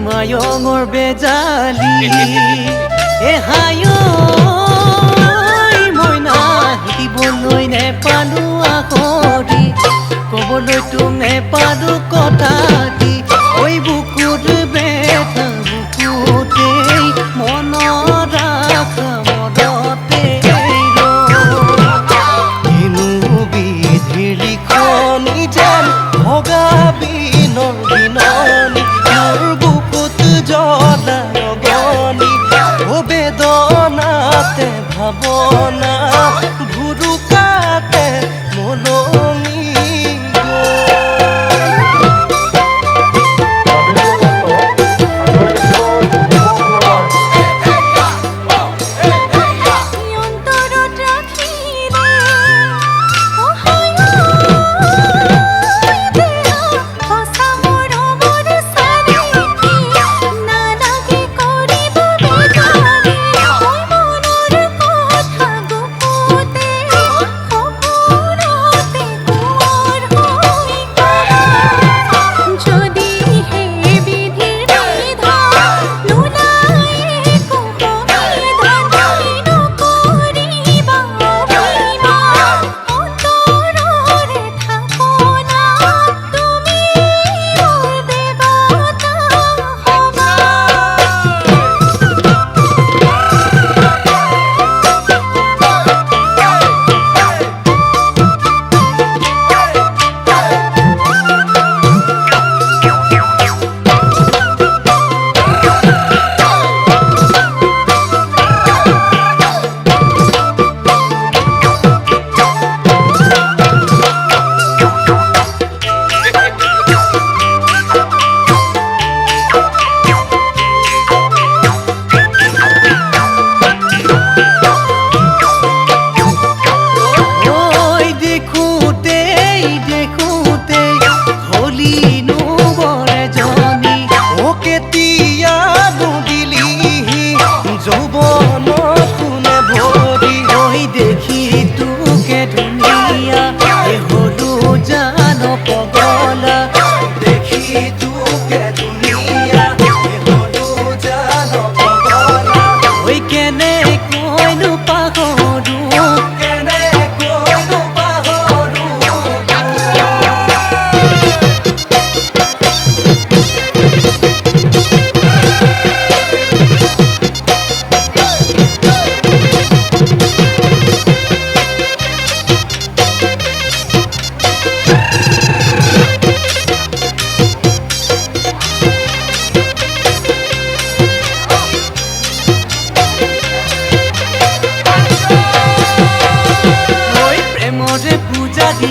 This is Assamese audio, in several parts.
মায়ঙৰ বেজালি হায় মই নাহিবলৈ নেপালো আখৰি ক'বলৈ তোক নেপালো কথা দি ঐ বুকুত বেথা বুকুতেই মনত ৰাখা মনতে কিনো বিধিৰ লিখনি যেন ভগা বিনৰ বিননি মোৰ বুকুত জ্বলা ৰগনি বেদনাতে ভাৱনা ভুৰুকাতে মলমি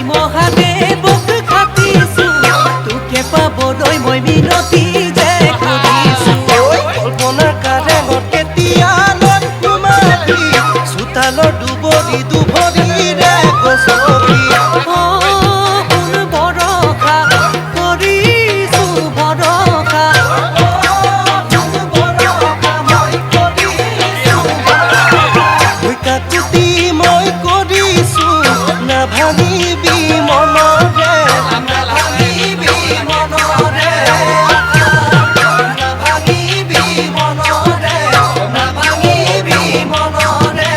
মহাদেৱক খাটিছো তোকে পাবলৈ মই মিনতি যে কৰিছো কল্পনাৰ কাৰেঙত কেতিয়ালৈ সোমাবি চোতালৰ দুবৰি দুভৰিৰে গছকি কোন ভৰসা কৰিছো ভৰসা কাকুতি মই কৰিছো নাভাঙিবি মনৰে নাভাঙিবি মনৰে নাভাঙিবি মনৰে নাভাঙিবি মনৰে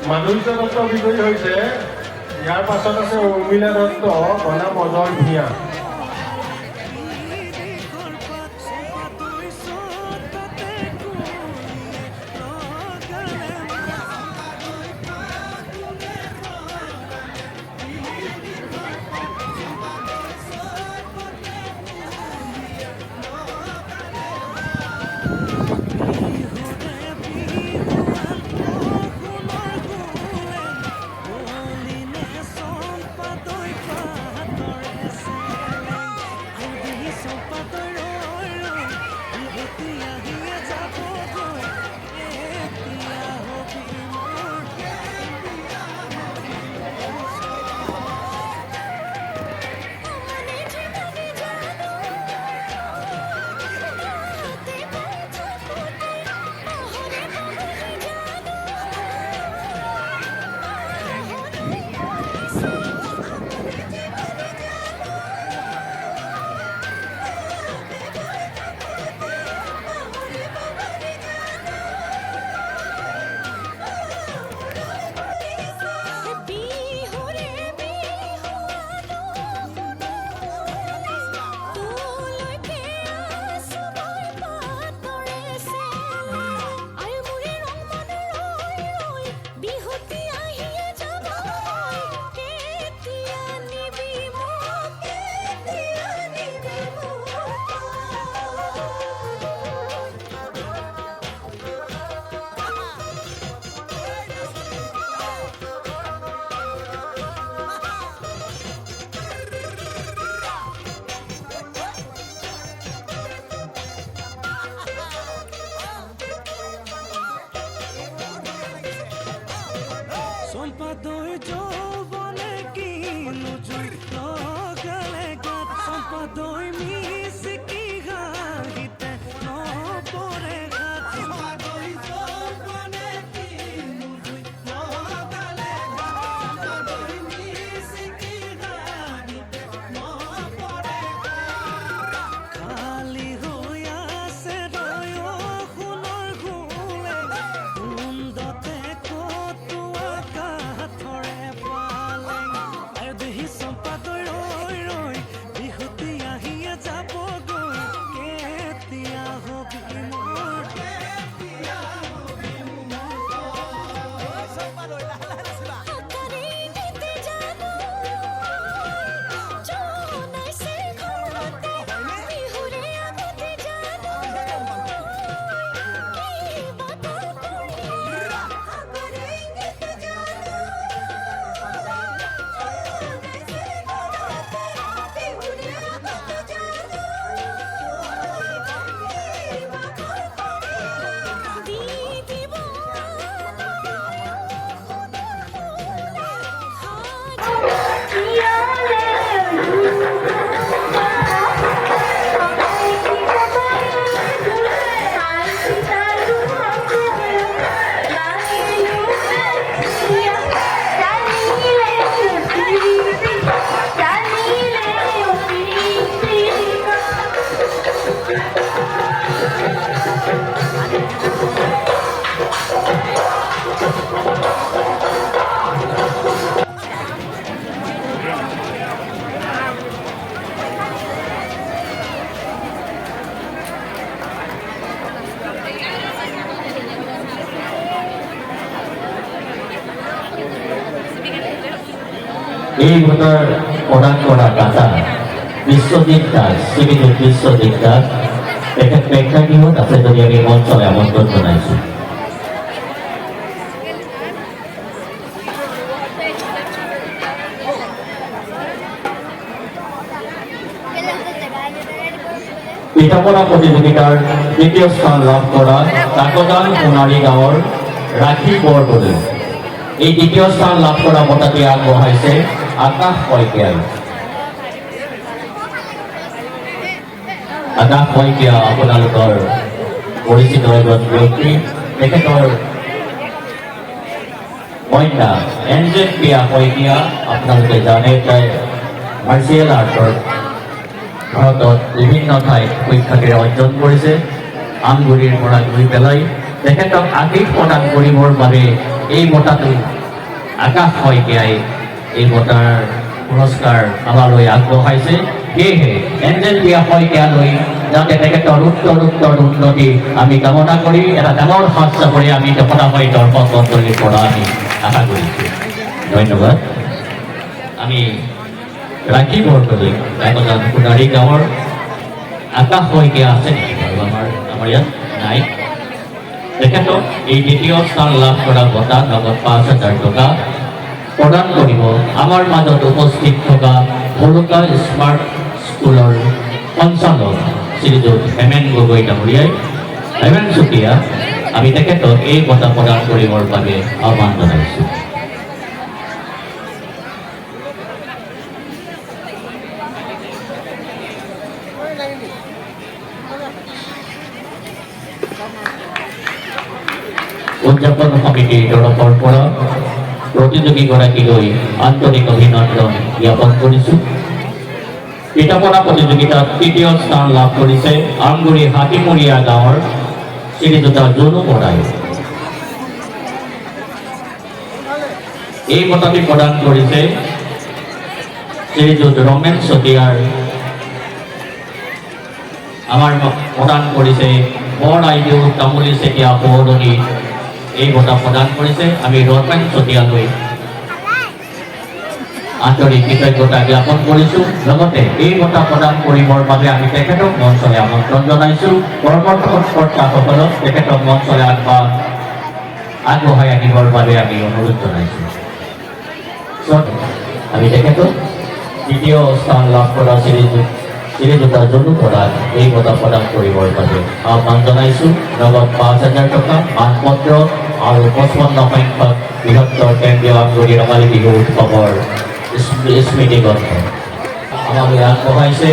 মাধুৰ্য দত্ত বিজয়ী হৈছে। ইয়াৰ পাছত আছে উৰ্মিলা দত্ত বনাম অজয় ভূঞা। সম্পাদয় যৌবনে কিনো জুই লগালে গাত সম্পাদয় মিচিকি হাঁহিতে নপৰে হাত সম্পাদয় যৌবনে কিনো জুই লগালে গাত সম্পাদয় মিচিকি হাঁহিতে নপৰে খালি হৈ আছে দয় সোণৰ গোলে কুন্দতে এই ভোটৰ প্ৰদান কৰা দাতা বিশ্বজিৎ দাস শ্ৰীযুত বিশ্বজিৎ দাস তেখেত প্ৰেক্ষাগৃহত আছে যদি আমি মঞ্চলৈ আমন্ত্ৰণ জনাইছোঁ। পিঠাপনা প্ৰতিযোগিতাৰ দ্বিতীয় স্থান লাভ কৰা কাকজান সোণাৰী গাঁৱৰ ৰাখী বৰদলৈ। এই দ্বিতীয় স্থান লাভ কৰা বঁটাটি আগবঢ়াইছে আকাশ শইকীয়াই। আকাশ শইকীয়া আপোনালোকৰ পৰিচিত এজন ব্যক্তি। তেখেতৰ কন্যা এঞ্জেল প্ৰিয়া শইকীয়া আপোনালোকে জানে তাই মাৰ্চিয়েল আৰ্টৰ ভাৰতত বিভিন্ন ঠাইত সুখ্যাতিৰে অৰ্জন কৰিছে। আমগুৰিৰ পৰা গৈ পেলাই তেখেতক আশীষ প্ৰদান কৰিবৰ বাবে এই বঁটাটো আকাশ শইকীয়াই এই বঁটাৰ পুৰস্কাৰ আমালৈ আগবঢ়াইছে। সেয়েহে এঞ্জেল প্ৰিয়া শইকীয়ালৈ যাতে তেখেতৰ উত্তৰ উন্নতি আমি কামনা কৰি এটা ডাঙৰ হাত চাপৰি আমি তেখেতা হৈ দৰ্শক মণ্ডলীৰ পৰা আমি আশা কৰিছোঁ। ধন্যবাদ। আমি ৰাখি বৰদলৈ একোজন সোণাৰী গাঁৱৰ আকাশ শইকীয়া আছে নেকি বাৰু আমাৰ ইয়াত নাই। তেখেতক এই দ্বিতীয় স্থান লাভ কৰা বঁটা নগদ ৫,০০০ টকা প্ৰদান কৰিব আমাৰ মাজত উপস্থিত থকা ভলুকা স্মাৰ্ট স্কুলৰ সঞ্চালক শ্ৰীযুত হেমেন গগৈ ডাঙৰীয়াই। হেমেন চুতীয়া, আমি তেখেতক এই বঁটা প্ৰদান কৰিবৰ বাবে আহ্বান জনাইছোঁ। উদযাপন সমিতিৰ তৰফৰ পৰা প্ৰতিযোগীগৰাকীলৈ আন্তৰিক অভিনন্দন জ্ঞাপন কৰিছোঁ। পিঠা-পনা প্ৰতিযোগিতাত তৃতীয় স্থান লাভ কৰিছে আমগুৰি হাতীমৰীয়া গাঁৱৰ শ্ৰীযুতা জুনু বৰাই। এই বঁটাটি প্ৰদান কৰিছে শ্ৰীযুত ৰমেন চতিয়াৰ। আমাৰ প্ৰদান কৰিছে বৰ আইদেউ তামুলী চেতিয়া সোঁৱৰণী। এই বঁটা প্ৰদান কৰিছে আমি ৰমেন চতিয়ালৈ আন্তৰিক কৃতজ্ঞতা জ্ঞাপন কৰিছোঁ। লগতে এই বঁটা প্ৰদান কৰিবৰ বাবে আমি তেখেতক মঞ্চলৈ আমন্ত্ৰণ জনাইছোঁ। কৰ্মকৰ্তাসকলক তেখেতক মঞ্চলৈ আগবঢ়াই আনিবৰ বাবে আমি অনুৰোধ জনাইছোঁ। আমি তেখেতক দ্বিতীয় স্থান লাভ কৰা শ্ৰীযুতা জুনু বৰাক এই বঁটা প্ৰদান কৰিবৰ বাবে আহ্বান জনাইছোঁ। নগদ ৫,০০০ টকা, মানপত্ৰ আৰু ৫৫ সংখ্যক বৃহত্তৰ কেন্দ্ৰীয় আমগুৰি ৰঙালী বিহু উৎসৱৰ স্মৃতি গ্ৰন্থ আমালৈ আগবঢ়াইছে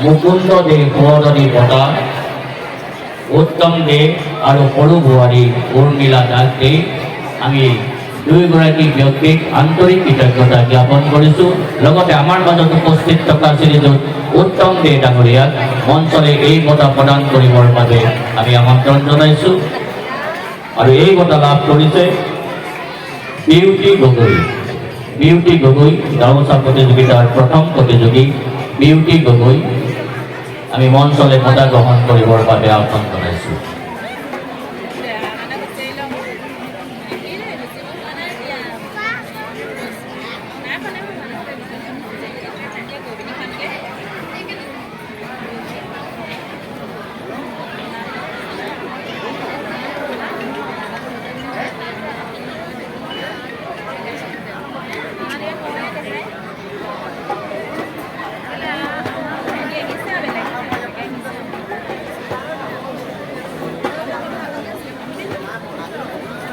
মুকুন্দ দে সোঁৱৰণী বঁটা উত্তম দে আৰু সৰু বোৱাৰী উৰ্মিলা দাস দে। আমি দুয়োগৰাকী ব্যক্তিক আন্তৰিক কৃতজ্ঞতা জ্ঞাপন কৰিছোঁ। লগতে আমাৰ মাজত উপস্থিত থকা শ্ৰীযুত উত্তম দে ডাঙৰীয়াক মঞ্চলৈ এই বঁটা প্ৰদান কৰিবৰ বাবে আমি আমন্ত্ৰণ জনাইছোঁ। আৰু এই বঁটা লাভ কৰিছে বিউটি গগৈ গামোচা প্ৰতিযোগিতাৰ প্ৰথম প্ৰতিযোগী বিউটি গগৈ। আমি মঞ্চলৈ বঁটা গ্ৰহণ কৰিবৰ বাবে আহ্বান জনাইছোঁ।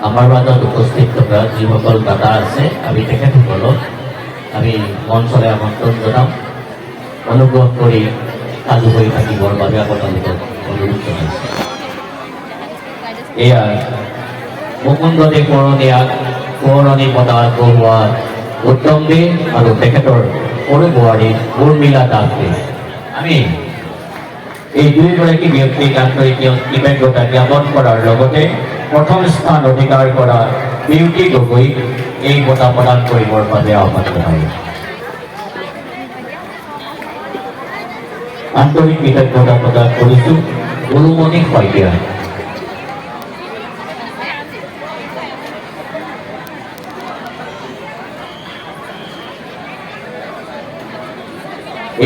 আমাৰ মাজত উপস্থিত থকা যিসকল দাদা আছে আমি তেখেতসকলক আমি মঞ্চলৈ আমন্ত্ৰণ জনাম। অনুগ্ৰহ কৰি সাজু হৈ থাকিবৰ বাবে আপোনালোকক অনুৰোধ জনাইছোঁ। এয়া মুকুন্দ দে সোঁৱৰণী বঁটা আগবঢ়োৱা উত্তম দে আৰু তেখেতৰ সৰু বোৱাৰী উৰ্মিলা দাস দে। আমি এই দুয়োগৰাকী ব্যক্তিক আন্তৰিক কৃতজ্ঞতা জ্ঞাপন কৰাৰ লগতে প্ৰথম স্থান অধিকাৰ কৰা বিউটি গগৈক এই বঁটা প্ৰদান কৰিবৰ বাবে আহ্বান জনাইছোঁ। আন্তৰিক কৃতজ্ঞতা প্ৰদান কৰিছোঁ গুৰুমণি শইকীয়া।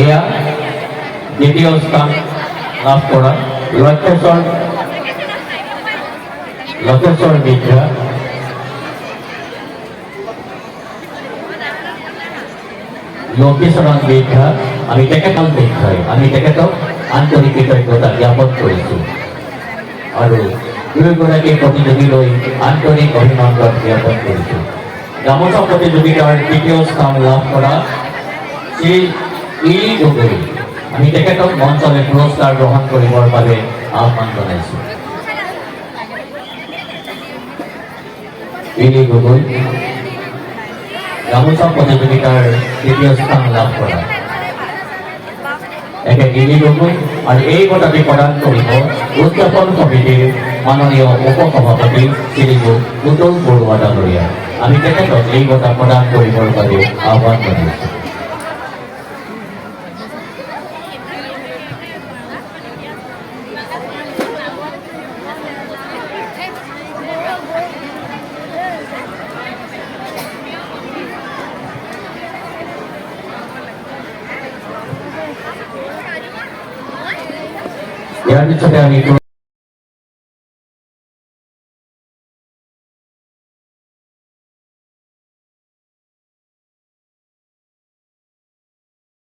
এয়া দ্বিতীয় স্থান লাভ কৰা লক্ষেশ্বৰ মিত্ৰা। লক্ষীচৰণ মিত্ৰা। আমি তেখেতক আন্তৰিক কৃতজ্ঞতা জ্ঞাপন কৰিছোঁ আৰু দুয়োগৰাকী প্ৰতিযোগীলৈ আন্তৰিক অভিনন্দন জ্ঞাপন কৰিছোঁ। গামোচা প্ৰতিযোগিতাৰ তৃতীয় স্থান লাভ কৰা শ্ৰী ইলি গগৈ। আমি তেখেতক মঞ্চলৈ পুৰস্কাৰ গ্ৰহণ কৰিবৰ বাবে আহ্বান জনাইছোঁ। ইলি গগৈ গামোচা প্ৰতিযোগিতাৰ তৃতীয় স্থান লাভ কৰা ইলি গগৈ। আৰু এই বঁটাটি প্ৰদান কৰিব উদযাপন সমিতিৰ মাননীয় উপসভাপতি শ্ৰীযুত পুতুল বৰুৱা ডাঙৰীয়া। আমি তেখেতক এই বঁটা প্ৰদান কৰিবৰ বাবে আহ্বান জনাইছোঁ। ইয়াৰ পিছতে আমি